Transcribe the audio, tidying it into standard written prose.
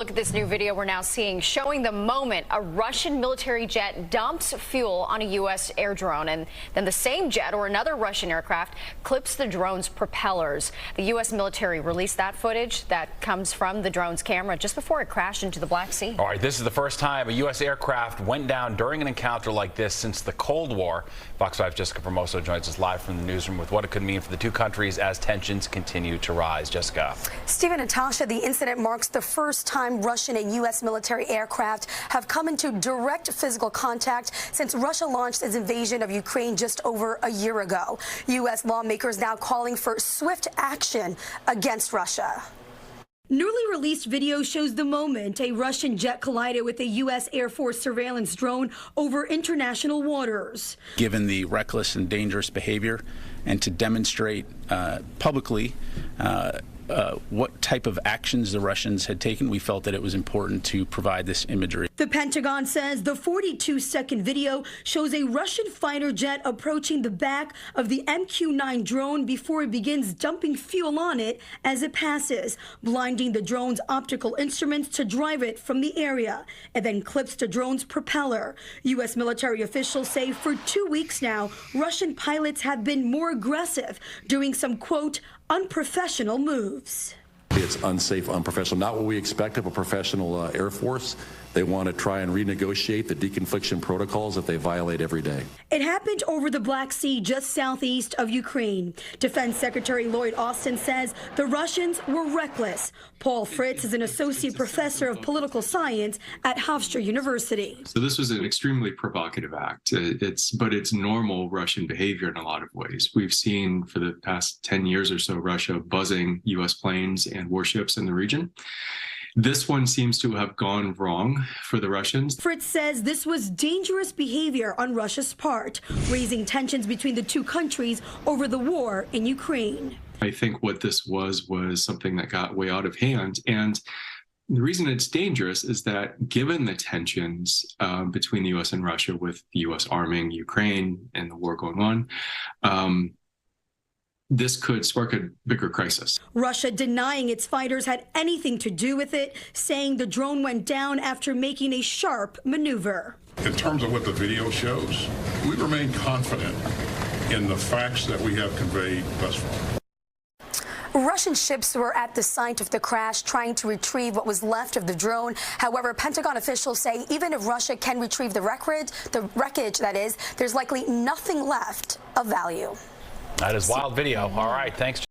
Look at this new video we're now seeing showing the moment a Russian military jet dumps fuel on a U.S. air drone, and then the same jet or another Russian aircraft clips the drone's propellers. The U.S. military released that footage that comes from the drone's camera just before it crashed into the Black Sea. All right, this is the first time a U.S. aircraft went down during an encounter like this since the Cold War. Fox 5's Jessica Formoso joins us live from the newsroom with what it could mean for the two countries as tensions continue to rise. Jessica. Stephen and Tasha, the incident marks the first time Russian and U.S. military aircraft have come into direct physical contact since Russia launched its invasion of Ukraine just over a year ago. U.S. lawmakers now calling for swift action against Russia. Newly released video shows the moment a Russian jet collided with a U.S. Air Force surveillance drone over international waters. Given the reckless and dangerous behavior, and to demonstrate publicly what type of actions the Russians had taken, we felt that it was important to provide this imagery. The Pentagon says the 42-second video shows a Russian fighter jet approaching the back of the MQ-9 drone before it begins dumping fuel on it as it passes, blinding the drone's optical instruments to drive it from the area, and then clips the drone's propeller. U.S. military officials say for 2 weeks now, Russian pilots have been more aggressive, doing some, quote, unprofessional moves. It's unsafe, unprofessional, not what we expect of a professional Air Force. They want to try and renegotiate the deconfliction protocols that they violate every day. It happened over the Black Sea just southeast of Ukraine. Defense Secretary Lloyd Austin says the Russians were reckless. Paul Fritz is an associate professor of political science at Hofstra University. So this was an extremely provocative act. But it's normal Russian behavior in a lot of ways. We've seen for the past 10 years or so Russia buzzing U.S. planes and warships in the region. This one seems to have gone wrong for the Russians. Fritz says this was dangerous behavior on Russia's part, raising tensions between the two countries over the war in Ukraine. I think what this was something that got way out of hand. And the reason it's dangerous is that given the tensions between the U.S. and Russia, with the U.S. arming Ukraine and the war going on, this could spark a bigger crisis. Russia denying its fighters had anything to do with it, saying the drone went down after making a sharp maneuver. In terms of what the video shows, we remain confident in the facts that we have conveyed thus far. Russian ships were at the site of the crash trying to retrieve what was left of the drone. However, Pentagon officials say even if Russia can retrieve the wreckage, that is, there's likely nothing left of value. That is wild video. All right, thanks.